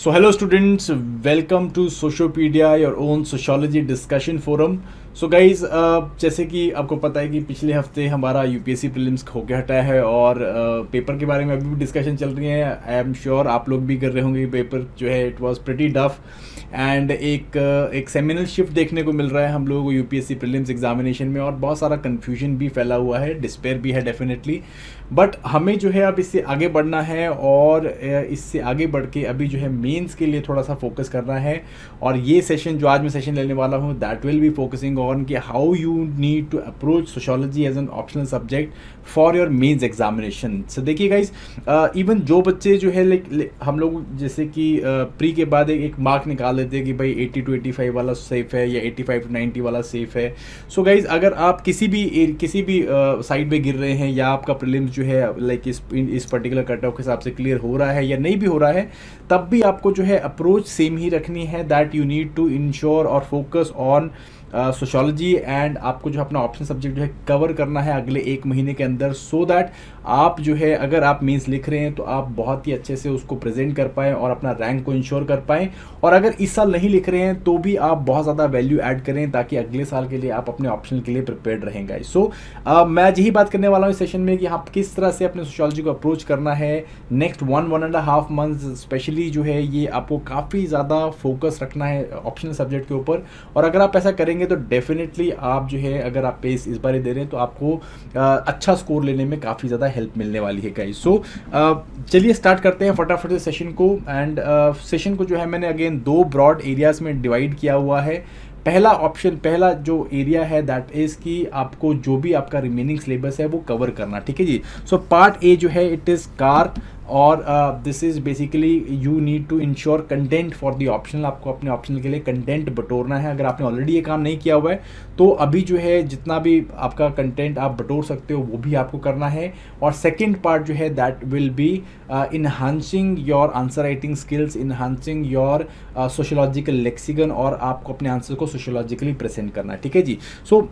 So hello students, welcome to Sociopedia, your own sociology discussion forum. So guys जैसे कि आपको पता है कि पिछले हफ्ते हमारा यूपीएससी प्रीलिम्स होके हटा है और पेपर के बारे में अभी भी डिस्कशन चल रही है. आई एम श्योर आप लोग भी कर रहे होंगे. पेपर जो है इट वाज प्रिटी डफ एंड एक सेमिनल शिफ्ट देखने को मिल रहा है हम लोगों को यूपीएससी प्रीलिम्स एग्जामिनेशन में, और बहुत सारा कन्फ्यूजन भी फैला हुआ है, डिस्पेयर भी है डेफिनेटली. बट हमें जो है अब इससे आगे बढ़ना है और इससे आगे बढ़ के अभी जो है मेंस के लिए थोड़ा सा फोकस करना है. और ये सेशन जो आज मैं सेशन लेने वाला हूँ that will be focusing on कि how you need to approach sociology as an optional subject for your mains examination. So देखिए गाइज, इवन जो बच्चे जो है हम लोग जैसे कि प्री के बाद एक मार्क निकाल लेते हैं कि भाई 80 to 85 वाला सेफ है या 85 to 90 वाला सेफ है. सो गाइज, अगर आप किसी भी साइड पे गिर रहे हैं या आपका प्रीलिम्स जो है इस पर्टिकुलर कट ऑफ के हिसाब से क्लियर हो रहा है या नहीं भी हो रहा है, तब भी आपको जो है अप्रोच सेम ही रखनी है. That you need to ensure और फोकस ऑन सोशियोलॉजी एंड आपको जो अपना ऑप्शन सब्जेक्ट जो है कवर करना है अगले एक महीने के अंदर, सो दैट आप जो है अगर आप मेंस लिख रहे हैं तो आप बहुत ही अच्छे से उसको प्रेजेंट कर पाएँ और अपना रैंक को इंश्योर कर पाएँ. और अगर इस साल नहीं लिख रहे हैं तो भी आप बहुत ज़्यादा वैल्यू ऐड करें ताकि अगले साल के लिए आप अपने ऑप्शन के लिए प्रिपेयर्ड रहेंगे. सो मैं यही बात करने वाला हूँ इस सेशन में कि आप किस तरह से अपने सोशियोलॉजी को अप्रोच करना है नेक्स्ट 1.5 मंथ्स स्पेशली जो है ये आपको काफ़ी ज़्यादा फोकस रखना है ऑप्शनल सब्जेक्ट के ऊपर. और अगर आप ऐसा करेंगे तो डेफिनेटली आप जो है अगर आप पेस इस बार दे रहे हैं तो आपको अच्छा स्कोर लेने में काफ़ी ज़्यादा हेल्प मिलने वाली है गाइस. सो चलिए स्टार्ट करते हैं फटाफट से सेशन को. एंड सेशन को जो है मैंने अगेन 2 ब्रॉड एरियाज़ में डिवाइड किया हुआ है. पहला जो एरिया है दैट इज़ कि आपको जो भी आपका रिमेनिंग सिलेबस है वो कवर करना, ठीक है जी. सो पार्ट ए जो है इट इज़ कार और this is basically you need to ensure content for the optional. आपको अपने ऑप्शनल के लिए कंटेंट बटोरना है. अगर आपने ऑलरेडी ये काम नहीं किया हुआ है तो अभी जो है जितना भी आपका कंटेंट आप बटोर सकते हो वो भी आपको करना है. और सेकेंड पार्ट जो है that will B enhancing your answer writing skills, enhancing your sociological lexicon, और आपको अपने आंसर को सोशियोलॉजिकली प्रेजेंट करना है, ठीक है जी. सो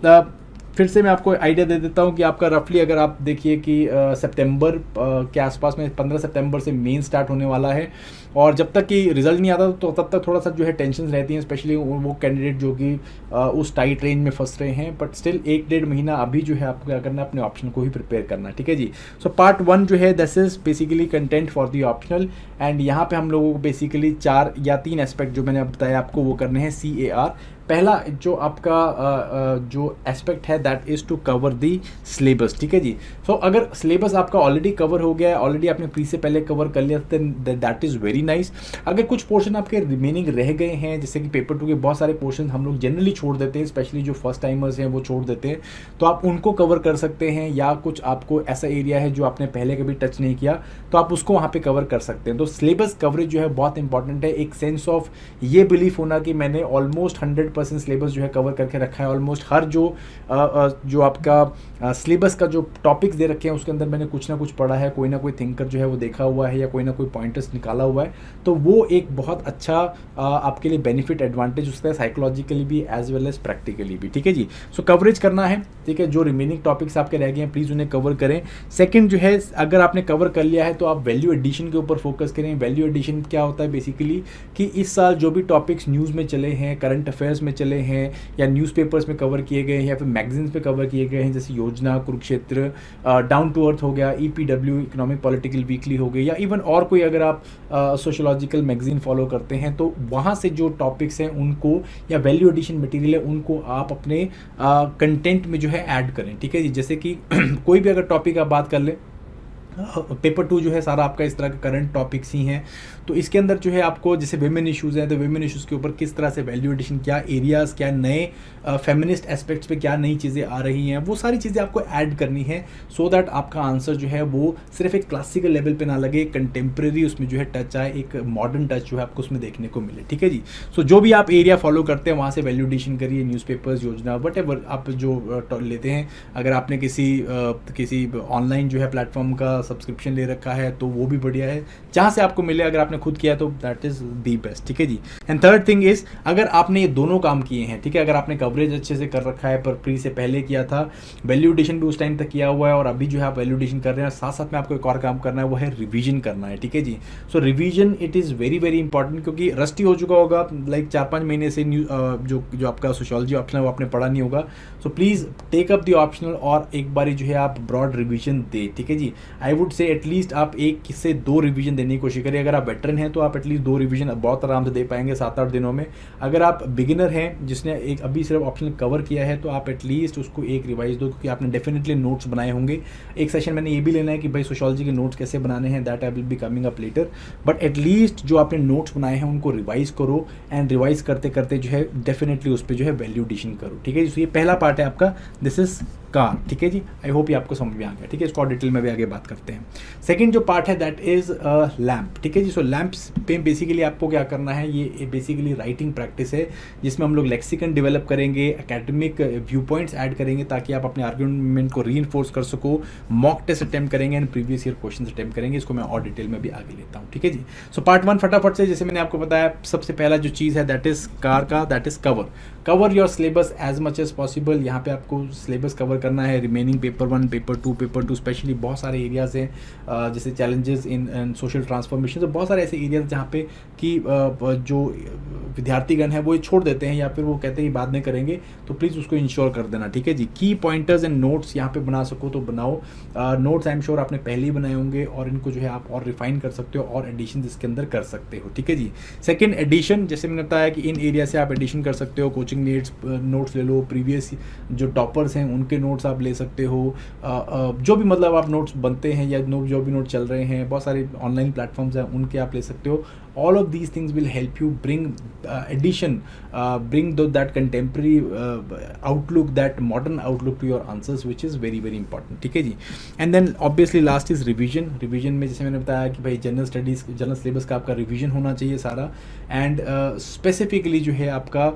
फिर से मैं आपको आइडिया दे देता हूँ कि आपका रफली अगर आप देखिए कि सितंबर के आसपास में 15 सितंबर से मेन स्टार्ट होने वाला है. और जब तक कि रिजल्ट नहीं आता तो तब तक थोड़ा सा जो है टेंशन रहती है, स्पेशली वो कैंडिडेट जो कि उस टाइट रेंज में फंस रहे हैं. बट स्टिल 1-1.5 महीना अभी जो है आपको क्या करना है, अपने ऑप्शन को ही प्रिपेयर करना है, ठीक है जी. सो पार्ट 1 जो है this is basically content for the optional. And यहाँ पे हम लोगों को बेसिकली 4 या 3 एस्पेक्ट जो मैंने बताया आपको वो करने हैं. CAR पहला जो आपका जो एस्पेक्ट है that is to cover the syllabus, ठीक है जी. सो अगर सिलेबस आपका ऑलरेडी कवर हो गया है, ऑलरेडी आपने प्री से पहले कवर कर लिया, दैट इज़ वेरी नाइस. अगर कुछ पोर्शन आपके रिमेनिंग रह गए हैं, जैसे कि पेपर 2 के बहुत सारे पोर्शन हम लोग जनरली छोड़ देते हैं, स्पेशली जो फर्स्ट टाइमर्स हैं वो छोड़ देते हैं, तो आप उनको कवर कर सकते हैं. या कुछ आपको ऐसा एरिया है जो आपने पहले कभी टच नहीं किया तो आप उसको वहाँ पे कवर कर सकते हैं. तो सिलेबस कवरेज जो है बहुत इंपॉर्टेंट है. एक सेंस ऑफ ये बिलीफ होना कि मैंने ऑलमोस्ट 100% सिलेबस जो है कवर करके रखा है. ऑलमोस्ट हर जो आपका सिलेबस का जो टॉपिक्स दे रखे हैं उसके अंदर मैंने कुछ ना कुछ पढ़ा है, कोई ना कोई थिंकर जो है वो देखा हुआ है या कोई ना कोई पॉइंटर्स निकाला हुआ है. तो वो एक बहुत अच्छा आपके लिए बेनिफिट एडवांटेज उसका है, साइकोलॉजिकली भी एज वेल एज प्रैक्टिकली भी, ठीक है जी. सो कवरेज करना है, ठीक है. जो रिमेनिंग टॉपिक्स आपके रह गए हैं प्लीज़ उन्हें कवर करें. सेकंड जो है, अगर आपने कवर कर लिया है तो आप वैल्यू एडिशन के ऊपर फोकस करें. वैल्यू एडिशन क्या होता है बेसिकली कि इस साल जो भी टॉपिक्स न्यूज़ में चले हैं, करंट अफेयर्स में चले हैं या न्यूज़पेपर्स में कवर किए गए हैं या फिर मैगजीन्स पे कवर किए गए हैं, जैसे योजना, कुरुक्षेत्र, डाउन टू अर्थ हो गया, EPW इकोनॉमिक पॉलिटिकल वीकली हो गई, या इवन और कोई अगर आप सोशियोलॉजिकल मैगजीन फॉलो करते हैं तो वहाँ से जो टॉपिक्स हैं उनको या वैल्यू एडिशन मटेरियल है उनको आप अपने कंटेंट में जो है ऐड करें, ठीक है जी. जैसे कि कोई भी अगर टॉपिक आप बात कर लें, पेपर 2 जो है सारा आपका इस तरह के करंट टॉपिक्स ही हैं. तो इसके अंदर जो है आपको जैसे विमेन इश्यूज़ हैं तो विमेन इश्यूज़ के ऊपर किस तरह से वैल्यू एडिशन, क्या एरियाज़, क्या नए फेमिनिस्ट एस्पेक्ट्स पे क्या नई चीज़ें आ रही हैं, वो सारी चीज़ें आपको ऐड करनी है सो दैट आपका आंसर जो है वो सिर्फ एक क्लासिकल लेवल पे ना लगे, कंटेम्प्रेरी उसमें जो है टच आए, एक मॉडर्न टच जो है आपको उसमें देखने को मिले, ठीक है जी. सो जो भी आप एरिया फॉलो करते हैं वहाँ से वैल्यू एडिशन करिए. न्यूज़पेपर्स, योजना, वट आप जो लेते हैं. अगर आपने किसी ऑनलाइन जो है प्लेटफॉर्म का सब्सक्रिप्शन ले रखा है तो वो भी बढ़िया है, जहाँ से आपको मिले, अगर आपने खुद किया तो दैट इज़ दी बेस्ट, ठीक है जी। एंड थर्ड थिंग इज़, अगर आपने ये दोनों काम किए हैं, ठीक है, अगर आपने कवरेज अच्छे से कर रखा है पर प्री से पहले किया था, वैल्यूडेशन भी उस टाइम तक किया हुआ है और अभी जो है आप वैल्यूडेशन कर रहे हैं, साथ साथ में आपको एक और काम करना है, वो है रिवीजन करना है, ठीक है जी। So revision it is very very important, क्योंकि रस्टी हो चुका होगा, लाइक 4-5 महीने से जो आपका सोशियोलॉजी ऑप्शनल वो आपने पढ़ा नहीं होगा। So please take up the optional और एक बारी जो है आप ब्रॉड रिवीजन दे, ठीक है जी। आई वुड से एटलीस्ट आप 1 से 2 रिवीजन देने की कोशिश करिए। अगर आप वेटरन हैं तो आप एटलीस्ट 2 रिवीजन बहुत आराम से दे पाएंगे 7-8 दिनों में। अगर आप बिगिनर हैं जिसने एक अभी सिर्फ ऑप्शनल कवर किया है तो आप एटलीस्ट उसको एक रिवाइज दो, क्योंकि आपने डेफिनेटली नोट्स बनाए होंगे। एक सेशन मैंने ये भी लेना है कि भाई सोशियोलॉजी के नोट्स कैसे बनाने हैं, that I will be coming up later, but at least जो आपने नोट्स बनाए हैं उनको रिवाइज करो एंड रिवाइज करते करते जो है डेफिनेटली उस पर जो है वैल्यूडेशन करो, ठीक है जी। तो ये पहला पार्ट है आपका, दिस इज कार, ठीक है जी। आई होप ये आपको समझ में आ गया, ठीक है। इसको और डिटेल में भी आगे बात करते हैं। सेकंड जो पार्ट है दैट इज लैम्प, ठीक है जी। सो लैम्प्स पे बेसिकली आपको क्या करना है, ये बेसिकली राइटिंग प्रैक्टिस है जिसमें हम लोग लेक्सिकन डेवलप करेंगे, एकेडमिक व्यू पॉइंट्स ऐड करेंगे ताकि आप अपने आर्गुमेंट को रीइंफोर्स कर सको, मॉक टेस्ट अटेम्प्ट करेंगे and previous year question attempt करेंगे। इसको मैं और डिटेल में भी आगे लेता हूँ, ठीक है जी। सो पार्ट 1 फटाफट से, जैसे मैंने आपको बताया, सबसे पहला जो चीज़ है दैट इज कार का, that is cover your syllabus as much as possible. यहाँ पे आपको सिलेबस कवर करना है, रिमेनिंग पेपर 1, पेपर 2 स्पेशली बहुत सारे एरियाज हैं, जैसे चैलेंजेस इन सोशल ट्रांसफॉर्मेशन, तो बहुत सारे ऐसे एरियाज जहाँ पे कि जो विद्यार्थीगण है वो ये छोड़ देते हैं या फिर वो कहते हैं बाद में करेंगे, तो प्लीज़ उसको इंश्योर कर देना, ठीक है जी। की पॉइंटर्स एंड नोट्स यहाँ पे बना सको तो बनाओ। नोट्स आई एम श्योर आपने पहले ही बनाए होंगे और इनको जो है आप और रिफाइन कर सकते हो और एडिशन इसके अंदर कर सकते हो, ठीक है जी। सेकेंड एडिशन, जैसे मैंने बताया कि इन एरिया से आप एडिशन कर सकते हो, कोचिंग नोट्स ले लो, प्रीवियस जो टॉपर्स हैं उनके नोट्स आप ले सकते हो, जो भी मतलब आप नोट्स बनते हैं या जो भी नोट चल रहे हैं, बहुत सारे ऑनलाइन प्लेटफॉर्म्स हैं उनके आप ले सकते हो। All of these things will help you bring addition, bring that contemporary outlook, that modern outlook to your answers, which is very very important, ठीक है जी। And then obviously last is revision में जैसे मैंने बताया कि भाई जनरल स्टडीज़, जनरल सिलेबस का आपका रिवीजन होना चाहिए सारा, एंड स्पेसिफिकली जो है आपका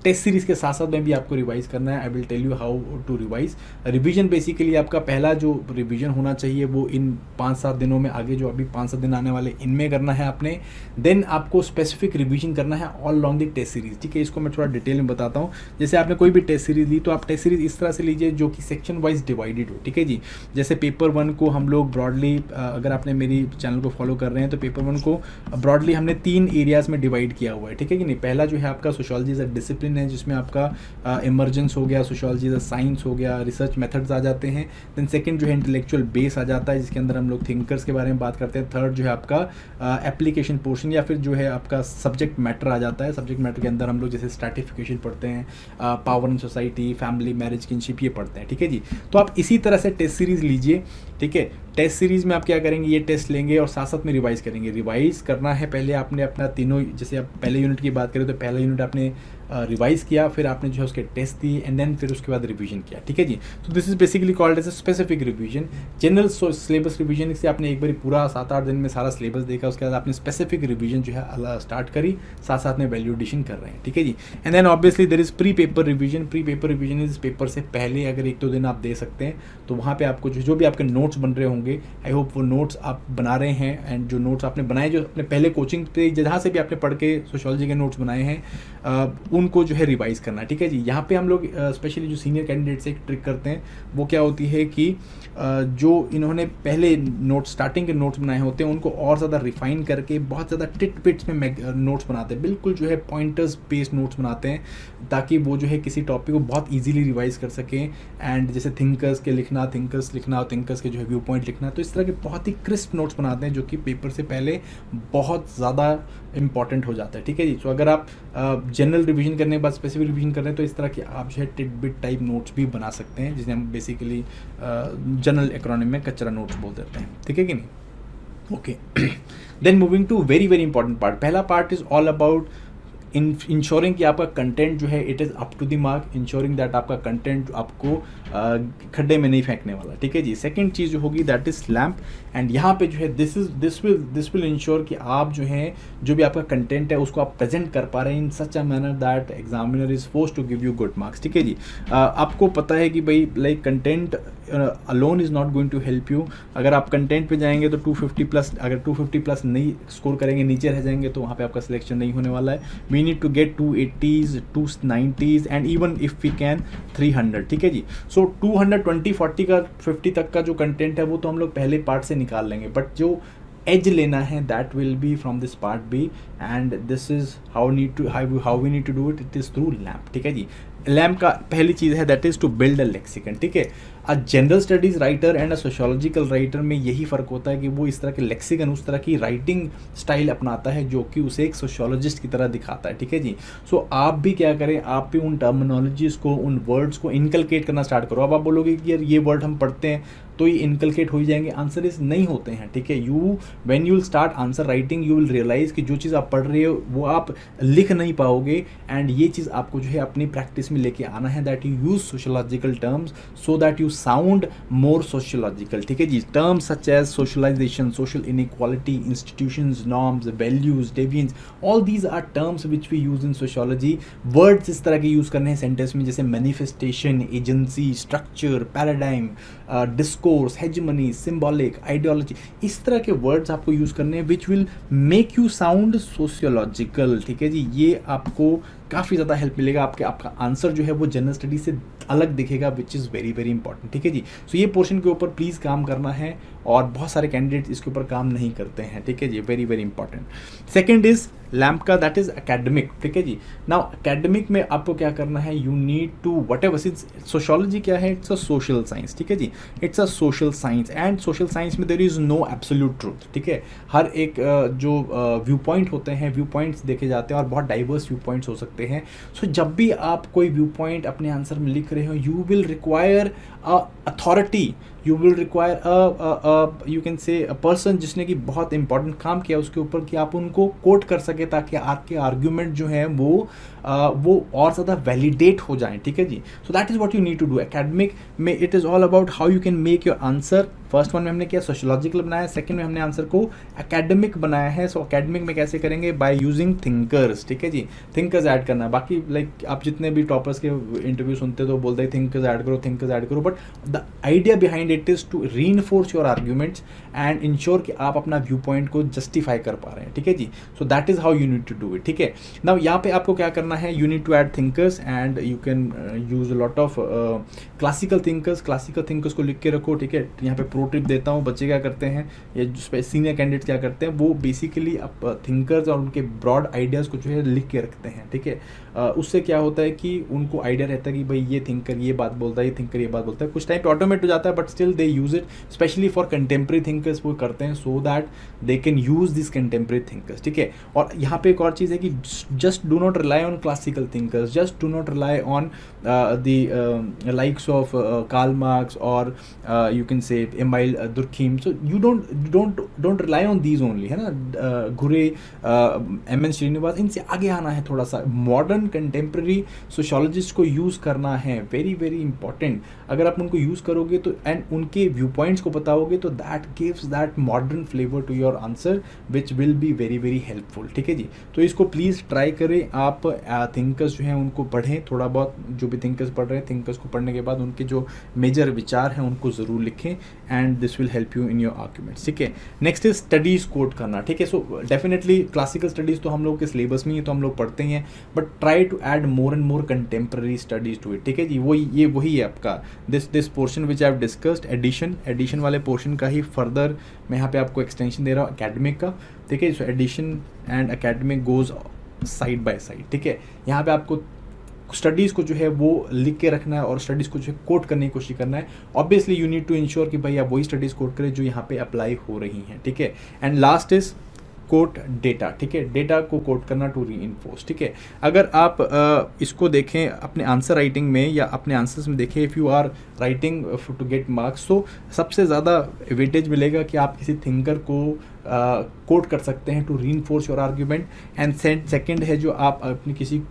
टेस्ट सीरीज़ के साथ साथ में भी आपको रिवाइज करना है। I will tell you how to revise. Revision basically आपका पहला जो रिवीजन होना चाहिए वो इन 5-7 दिनों में, आगे जो अभी 5-7 दिन आने वाले इनमें करना है आपने। देन आपको स्पेसिफिक रिवीजन करना है all along the test series, ठीक है। इसको मैं थोड़ा डिटेल में बताता हूँ। जैसे आपने कोई भी टेस्ट सीरीज ली तो आप टेस्ट सीरीज इस तरह से लीजिए जो कि सेक्शन वाइज डिवाइडेड हो, ठीक है जी। जैसे पेपर 1 को हम लोग ब्रॉडली, अगर आपने मेरी चैनल को फॉलो कर रहे हैं तो पेपर 1 को ब्रॉडली हमने 3 एरियाज में डिवाइड किया हुआ है, ठीक है कि नहीं। पहला जो है आपका सोशियोलॉजी एज अ डिसिप्लिन है, जिसमें आपका इमर्जेंस हो गया, सोशियोलॉजी एज अ साइंस हो गया, रिसर्च मेथड्स आ जाते हैं। देन सेकंड जो है इंटेलेक्चुअल बेस आ जाता है, जिसके अंदर हम लोग थिंकर्स के बारे में बात करते हैं। थर्ड जो है आपका एप्लीकेशन पोर्शन या फिर जो है आपका सब्जेक्ट मैटर आ जाता है। सब्जेक्ट मैटर के अंदर हम लोग जैसे स्ट्रैटिफिकेशन पढ़ते हैं, power in society, family, marriage, kinship, ये पढ़ते हैं, ठीक है जी। तो आप इसी तरह से टेस्ट सीरीज लीजिए, ठीक है। टेस्ट सीरीज में आप क्या करेंगे, ये टेस्ट लेंगे और साथ साथ में रिवाइज करेंगे। रिवाइज करना है पहले आपने अपना तीनों, जैसे आप पहले यूनिट की बात करें तो पहला यूनिट आपने रिवाइज किया, फिर आपने जो है उसके टेस्ट दिए एंड देन फिर उसके बाद रिवीजन किया, ठीक है जी। तो this is basically called as a specific revision. General syllabus revision से आपने एक बार पूरा 7-8 दिन में सारा सिलेबस देखा, उसके बाद आपने स्पेसिफिक रिवीजन जो है स्टार्ट करी, साथ साथ में वैल्यूडेशन कर रहे हैं, ठीक है जी। And then obviously there is pre paper revision. Pre paper revision is paper से पहले अगर 1-2 दिन आप दे सकते हैं तो वहाँ पे आपको जो भी आपके नोट्स बन रहे होंगे, आई होप वो नोट्स आप बना रहे हैं, एंड जो नोट्स आपने बनाए, जो अपने पहले कोचिंग पे जहाँ से भी आपने पढ़ के सोशियोलॉजी के नोट्स बनाए हैं, उनको जो है रिवाइज करना, ठीक है जी। यहाँ पे हम लोग स्पेशली जो सीनियर कैंडिडेट से एक ट्रिक करते हैं, वो क्या होती है कि जो इन्होंने पहले नोट्स, स्टार्टिंग के नोट्स बनाए होते हैं, उनको और ज़्यादा रिफाइन करके बहुत ज़्यादा टिट पिट्स में नोट्स बनाते हैं, बिल्कुल जो है पॉइंटर्स बेस्ड नोट्स बनाते हैं, ताकि वो जो है किसी टॉपिक को बहुत ईजिली रिवाइज कर सकें। एंड जैसे थिंकर्स लिखना और थिंकर्स के जो है व्यू पॉइंट लिखना, तो इस तरह के बहुत ही क्रिस्प नोट्स बनाते हैं जो कि पेपर से पहले बहुत ज़्यादा इंपॉर्टेंट हो जाता है, ठीक है जी। तो अगर आप जनरल रिवीजन करने के बाद स्पेसिफिक रिवीजन कर रहे हैं तो इस तरह के आप जो है टिट बिट टाइप नोट्स भी बना सकते हैं, जिसे हम बेसिकली जनरल इकोनॉमी में कचरा नोट्स बोल देते हैं, ठीक है कि नहीं। Okay, then moving to very very important part. पहला part is all about ensuring कि आपका कंटेंट जो है it is up to the mark, ensuring that आपका कंटेंट आपको खड्डे में नहीं फेंकने वाला, ठीक है जी। सेकंड चीज़ जो होगी दैट इज़ लैम्प, एंड यहाँ पे जो है दिस विल इंश्योर कि आप जो है जो भी आपका कंटेंट है उसको आप प्रेजेंट कर पा रहे हैं in such a manner that examiner is force to give you good marks, ठीक है जी। आपको पता है कि भाई like content alone is not going to help you. अगर आप कंटेंट पे जाएंगे तो 250 प्लस, अगर 250 प्लस नहीं स्कोर करेंगे, नीचे रह जाएंगे, तो वहाँ पे आपका सिलेक्शन नहीं होने वाला है। We need to get 280s 290s and even if we can 300, ठीक है जी। सो 220 40 का 50 तक का जो कंटेंट है वो तो हम लोग पहले पार्ट से निकाल लेंगे, बट जो एज लेना है that will be from this part B, and this is how we need to do it is through lamp, ठीक है जी। लैम्प का पहली चीज़ है that is to build a lexicon, ठीक है। A general studies writer and a sociological writer में यही फ़र्क होता है कि वो इस तरह के लेक्सिकन, उस तरह की राइटिंग स्टाइल अपनाता है जो कि उसे एक सोशियोलॉजिस्ट की तरह दिखाता है, ठीक है जी। सो आप भी क्या करें, आप भी उन टर्मिनोलॉजीज़ को, उन वर्ड्स को इनकलकेट करना स्टार्ट करो। अब आप बोलोगे कि यार ये वर्ड हम पढ़ते हैं तो ये इनकलकेट हो ही जाएंगे, आंसर इज नहीं होते हैं, ठीक है। When you will start answer writing you will realise कि जो चीज़ आप पढ़ रहे हो वो आप लिख नहीं पाओगे, एंड ये चीज़ आपको जो है अपनी प्रैक्टिस में लेके आना है, that you use sociological terms so that you sound more sociological, ठीक है जी। Terms such as socialisation, social inequality, institutions, norms, values, deviance, all these are terms which we use in sociology. Words इस तरह के use करने हैं sentence में, जैसे manifestation, agency, structure, paradigm, discourse, hegemony, symbolic, ideology, इस तरह के वर्ड्स आपको यूज़ करने हैं which will make you sound sociological, ठीक है जी। ये आपको काफ़ी ज़्यादा हेल्प मिलेगा, आपका आंसर जो है वो जनरल स्टडी से अलग दिखेगा, which is very very important, ठीक है जी। सो ये पोर्शन के ऊपर प्लीज़ काम करना है, और बहुत सारे कैंडिडेट इसके ऊपर काम नहीं करते हैं, ठीक है जी। Very very important. Second is lamp का दैट इज़ एकेडमिक, ठीक है जी। नाउ एकेडमिक में आपको क्या करना है, you need to whatever, sociology क्या है, इट्स अ सोशल साइंस, ठीक है जी। It's a social science, and social science में there is no absolute truth, ठीक है। हर एक जो व्यू पॉइंट होते हैं, व्यू पॉइंट्स देखे जाते हैं, और बहुत डाइवर्स व्यू पॉइंट्स हो सकते हैं। सो जब भी आप कोई व्यू पॉइंट अपने आंसर में लिख रहे हो, you will require authority, you will require you can say a person जिसने कि बहुत इंपॉर्टेंट काम किया उसके ऊपर, कि आप उनको कोट कर सके, ताकि आपके आर्ग्यूमेंट जो है वो और ज़्यादा वैलिडेट हो जाएं, ठीक है जी। So that is what you need to do. Academic में it is all about how you can make your answer. First one में हमने क्या सोशोलॉजिकल बनाया, सेकंड में हमने आंसर को एकेडमिक बनाया है। सो एकेडमिक में कैसे करेंगे, बाय यूजिंग थिंकर्स, ठीक है जी। थिंकर्स ऐड करना है। बाकी लाइक आप जितने भी टॉपर्स के इंटरव्यू सुनते हो तो बोलते हैं थिंकर्स ऐड करो, थिंकर्स ऐड करो, but the idea behind it is to reinforce your arguments and ensure कि आप अपना व्यू पॉइंट को जस्टिफाई कर पा रहे हैं, ठीक है जी। So that is how you need to do it, ठीक है। नाउ यहाँ पे आपको क्या करना है, you need to add thinkers, and you can use a lot of classical thinkers को लिख के रखो, ठीक है। यहाँ पे प्रो टिप देता हूँ, बच्चे क्या करते हैं या जो सीनियर कैंडिडेट क्या करते हैं, वो बेसिकली अब थिंकर्स और उनके ब्रॉड आइडियाज़ को जो है लिख के रखते हैं, ठीक है। उससे क्या होता है कि उनको आइडिया रहता है कि भाई ये थिंकर ये बात बोलता है, ये थिंकर ये बात बोलता है। कुछ टाइम पे ऑटोमेट हो जाता है, but still they use it, specially for contemporary thinkers वो करते हैं, so that they can use this contemporary thinkers, ठीक है। और यहाँ पे एक और चीज़ है कि just do not rely on classical thinkers, just do not rely on the likes of Karl Marx or you can say Emil Durkheim. So you don't rely on these only, है ना। घुरे M.N. श्रीनिवास, इनसे आगे आना है थोड़ा सा, modern contemporary sociologist को यूज़ करना है, वेरी वेरी इंपॉर्टेंट। अगर आप उनको यूज़ करोगे तो एंड उनके व्यू पॉइंट्स को बताओगे तो that gives that modern flavour to your answer which will be very very helpful, ठीक है जी। तो इसको प्लीज़ ट्राई करें आप। थिंकर्स जो हैं उनको पढ़ें थोड़ा बहुत, जो भी थिंकर्स पढ़ रहे हैं, थिंकर्स को पढ़ने के बाद उनके जो मेजर विचार हैं उनको ज़रूर लिखें, and this will help you in your arguments, ठीक है। नेक्स्ट इज स्टडीज़ कोट करना, ठीक है। सो डेफिनेटली क्लासिकल स्टडीज़ तो हम लोग के सिलेबस में ही तो हम लोग पढ़ते हैं, but try to add more and more contemporary studies to it, ठीक है जी। वही है आपका this portion which I have discussed, addition वाले पोर्शन का ही फर्दर मैं यहाँ पे आपको एक्सटेंशन दे रहा हूँ एकेडमिक का, ठीक है। So addition and academic goes side by side, ठीक है। यहाँ पे आपको स्टडीज़ को जो है वो लिख के रखना है और स्टडीज़ को जो है कोट करने की कोशिश करना है। Obviously you need to ensure कि भाई आप वही स्टडीज़ कोट करें जो यहाँ पे अप्लाई हो रही हैं, ठीक है। And last is quote data, ठीक है, डेटा को कोट करना टू रीइंफोर्स, ठीक है। अगर आप इसको देखें अपने आंसर राइटिंग में या अपने आंसर्स में देखें, if you are writing to get marks, तो सबसे ज़्यादा वेटेज मिलेगा कि आप किसी थिंकर को कोट कर सकते हैं to reinforce your argument. And second है जो आप अपनी किसी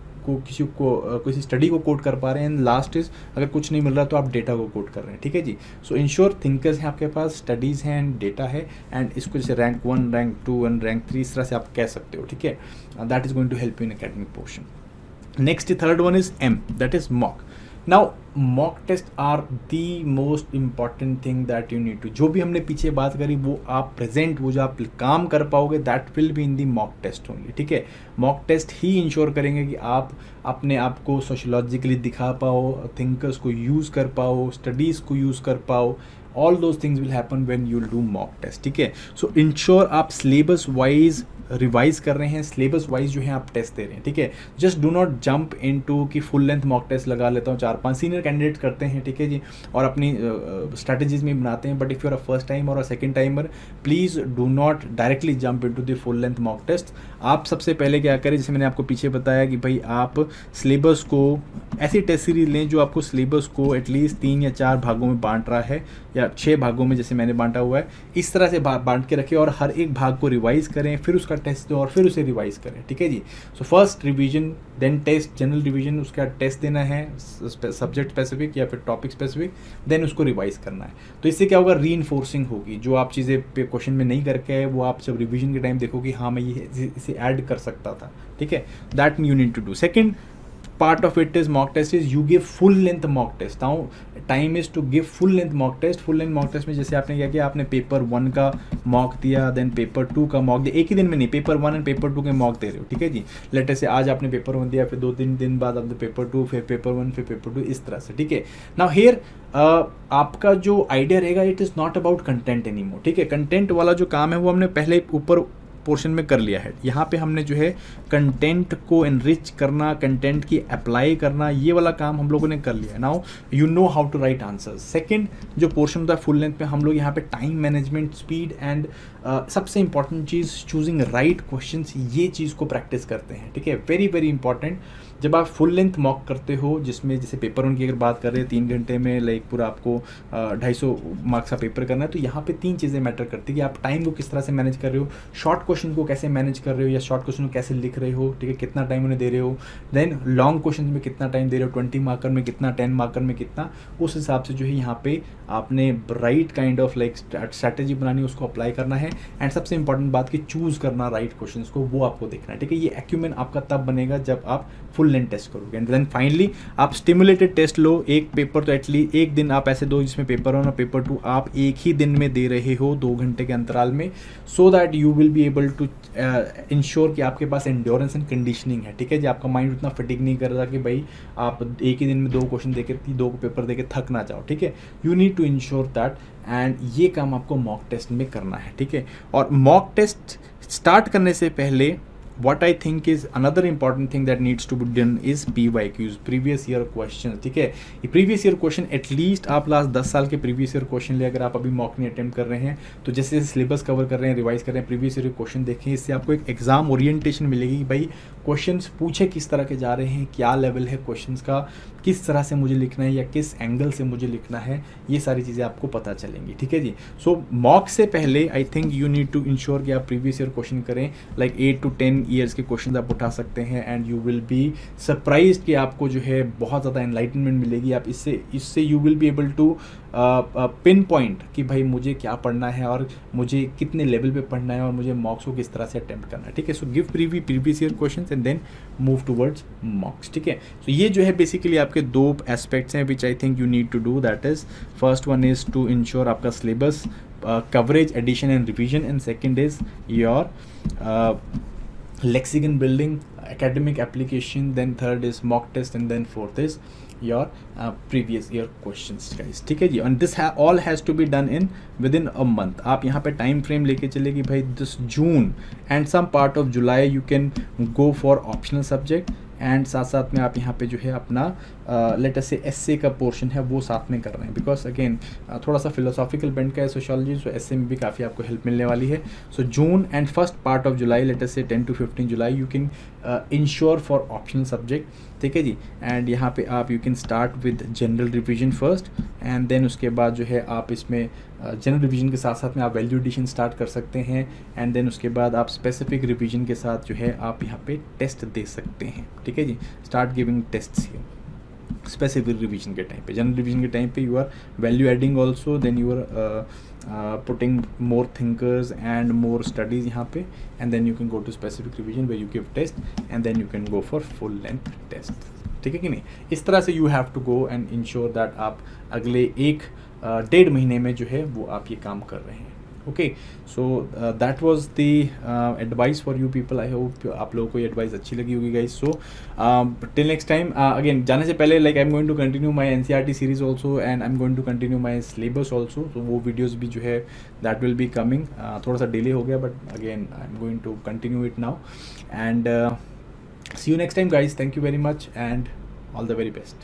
स्टडी को कोट कर पा रहे हैं। एंड लास्ट इज अगर कुछ नहीं मिल रहा तो आप डेटा को कोट कर रहे हैं, ठीक है जी। सो इंश्योर थिंकर्स हैं आपके पास, स्टडीज़ हैं एंड डेटा है, एंड इसको जैसे रैंक 1, रैंक 2 एंड रैंक 3 इस तरह से आप कह सकते हो, ठीक है। That is going to help you in academic portion. Next third one is M, that is mock. Now mock test are the most important thing that you need to, जो भी हमने पीछे बात करी वो आप प्रेजेंट, वो जो आप काम कर पाओगे that will be in the mock test only, ठीक है। मॉक टेस्ट ही इंश्योर करेंगे कि आप अपने आप को सोशोलॉजिकली दिखा पाओ, थिंकर्स को यूज़ कर पाओ, स्टडीज़ को यूज़ कर पाओ। All those things will happen when you will do mock test, ठीक है। सो इंश्योर आप सिलेबस वाइज रिवाइज कर रहे हैं, सिलेबस वाइज जो है आप टेस्ट दे रहे हैं, ठीक है। Just do not jump into कि फुल लेंथ मॉक टेस्ट लगा लेता हूँ, 4-5 सीनियर कैंडिडेट करते हैं, ठीक है जी, और अपनी स्ट्रैटेजीज में बनाते हैं। But if you are a first time और a second timer, please do not directly jump into the full length mock test. आप सबसे पहले क्या करें, जैसे मैंने आपको पीछे बताया कि भाई आप सिलेबस को ऐसी टेस्ट सीरीज लें जो आपको सिलेबस को एटलीस्ट 3 या 4 भागों में बांट रहा है, या 6 भागों में जैसे मैंने बांटा हुआ है, इस तरह से बांट के रखें और हर एक भाग को रिवाइज करें, फिर उसका टेस्ट दें और फिर उसे रिवाइज करें, ठीक है जी। So first revision, then test, general revision, उसका टेस्ट देना है सब्जेक्ट स्पेसिफिक या फिर टॉपिक स्पेसिफिक, देन उसको रिवाइज करना है। तो इससे क्या होगा, रीइंफोर्सिंग होगी। जो आप चीज़ें पे क्वेश्चन में नहीं करके आए वो आप जब रिवीजन के टाइम देखोगे, हाँ मैं ये इसे ऐड कर सकता था, ठीक है। That you need to do. Second part of it is mock test is you give full length mock test. Now time is to give full length mock test. full length mock test में जैसे आपने क्या किया, आपने paper 1 का mock दिया, then paper 2 का mock दिया, एक ही दिन में नहीं, पेपर 1 एंड पेपर 2 के मॉक दे रहे हो, ठीक है जी। लेटर से आज आपने पेपर 1 दिया, फिर 2-3 दिन बाद आपने पेपर 2, फिर पेपर 1, फिर पेपर 2, इस तरह से, ठीक है। नाउ हियर आपका जो आइडिया रहेगा, it is not about content any more, ठीक है। कंटेंट वाला जो काम है वो हमने पहले ऊपर पोर्शन में कर लिया है। यहाँ पे हमने जो है कंटेंट को एनरिच करना, कंटेंट की अप्लाई करना, ये वाला काम हम लोगों ने कर लिया है। Now you know how to write answers. Second जो पोर्शन होता है फुल लेंथ पे, हम लोग यहाँ पे टाइम मैनेजमेंट, स्पीड एंड सबसे इंपॉर्टेंट चीज़ चूजिंग राइट क्वेश्चंस, ये चीज़ को प्रैक्टिस करते हैं, ठीक है। Very very important. जब आप फुल लेंथ मॉक करते हो, जिसमें जैसे पेपर 1 की अगर बात करें 3 घंटे में लाइक पूरा आपको 250 मार्क्स का पेपर करना है, तो यहाँ पे 3 चीज़ें मैटर करती है कि आप टाइम को किस तरह से मैनेज कर रहे हो, शॉर्ट क्वेश्चन को कैसे मैनेज कर रहे हो या शॉर्ट क्वेश्चन को कैसे लिख रहे हो, ठीक है, कितना टाइम उन्हें दे रहे हो, देन लॉन्ग क्वेश्चन में कितना टाइम दे रहे हो, 20 मार्कर में कितना, 10 मार्कर में कितना, उस हिसाब से जो है यहाँ पे आपने right kind of like strategy बनानी है, उसको अप्लाई करना है। एंड सबसे इंपॉर्टेंट बात कि चूज़ करना राइट क्वेश्चन को, वो आपको देखना है, ठीक है। ये एक्यूमेंट आपका तब बनेगा जब आप फुल लेंथ टेस्ट करोगे। एंड देन फाइनली आप स्टिमुलेटेड टेस्ट लो। एक पेपर तो एटलीस्ट एक दिन आप ऐसे दो जिसमें पेपर 1 और पेपर 2 आप एक ही दिन में दे रहे हो, 2 घंटे के अंतराल में, so that you will be able to ensure कि आपके पास एंड्योरेंस एंड कंडीशनिंग है, ठीक है जी। आपका माइंड उतना फटीग नहीं कर रहा कि भाई आप एक ही दिन में 2 क्वेश्चन देके 2 पेपर देके थक ना जाओ, ठीक है। You need to ensure that, and ये काम आपको मॉक टेस्ट में करना है, ठीक है। और मॉक टेस्ट स्टार्ट करने से पहले what I think is another important thing that needs to be done is PYQs, previous year questions, ठीक है। ये previous year question एटलीस्ट आप लास्ट 10 साल के previous year question ले, अगर आप अभी मॉक नहीं अटेम्प्ट कर रहे हैं तो जैसे जैसे सिलेबस कवर कर रहे हैं, रिवाइज कर रहे हैं, प्रीवियस ईयर क्वेश्चन देखें, इससे आपको एक एग्जाम ओरिएंटेशन मिलेगी कि भाई क्वेश्चंस पूछे किस तरह के जा रहे हैं, क्या लेवल है क्वेश्चंस का, किस तरह से मुझे लिखना है या किस एंगल से मुझे लिखना है, ये सारी चीज़ें आपको पता चलेंगी, ठीक है जी। सो मॉक से पहले I think you need to ensure कि आप प्रीवियस ईयर क्वेश्चन करें, लाइक 8 to 10 ईयर्स के क्वेश्चन आप उठा सकते हैं, and you will be surprised कि आपको जो है बहुत ज़्यादा एनलाइटनमेंट मिलेगी। आप इससे you will be able to pin point कि भाई मुझे क्या पढ़ना है और मुझे कितने लेवल पे पढ़ना है और मुझे मॉक्स को किस तरह से अटेम्प्ट करना है, ठीक है। So give previous year questions and then move towards mocks, ठीक है। सो ये जो है बेसिकली आपके 2 एस्पेक्ट्स हैं which I think you need to do. That is first one is to ensure आपका syllabus coverage, addition and revision, and second is your lexicon building, academic application, then third is mock test, and then fourth is your previous year questions, guys, ठीक है जी। and this all has to be done in within a month। आप यहाँ पे time frame लेके चले कि भाई this June and some part of July you can go for optional subject, and साथ साथ में आप यहाँ पे जो है अपना लेटर से एसए का पोर्शन है वो साथ में कर रहे हैं, बिकॉज अगेन थोड़ा सा फिलोसॉफिकल बेंड का है सोशियोलॉजी, सो एसए में भी काफ़ी आपको हेल्प मिलने वाली है. So June and first part of July, later से 10 to 15 July you can ensure for optional subject. ठीक है जी. एंड यहाँ पे आप you can start with general revision first, and then उसके बाद जो है आप इसमें जनरल रिवीजन के साथ साथ में आप वैल्यू एडिशन स्टार्ट कर सकते हैं. एंड देन उसके बाद आप स्पेसिफिक रिवीजन के साथ जो है आप यहाँ पे टेस्ट दे सकते हैं. ठीक है जी. Start giving tests here specific revision के टाइम पे. जनरल रिवीजन के टाइम पे you are value adding also, then you are putting more thinkers and more studies यहाँ पे, and then you can go to specific revision where you give test, and then you can go for full length test. ठीक है कि नहीं. इस तरह से you have to go and ensure that आप अगले 1-1.5 महीने में जो है वो आप ये काम कर रहे हैं. Okay, so that was the advice for you people. I hope आप लोगों को ये एडवाइस अच्छी लगी होगी guys. So till next time, again जाने से पहले like I am going to continue my NCERT series also, and I am going to continue my syllabus also. तो वो वीडियोज़ भी जो है दैट विल बी कमिंग. थोड़ा सा डिले हो गया, but again I am going to continue it now. And see you next time guys. Thank you very much and all the very best.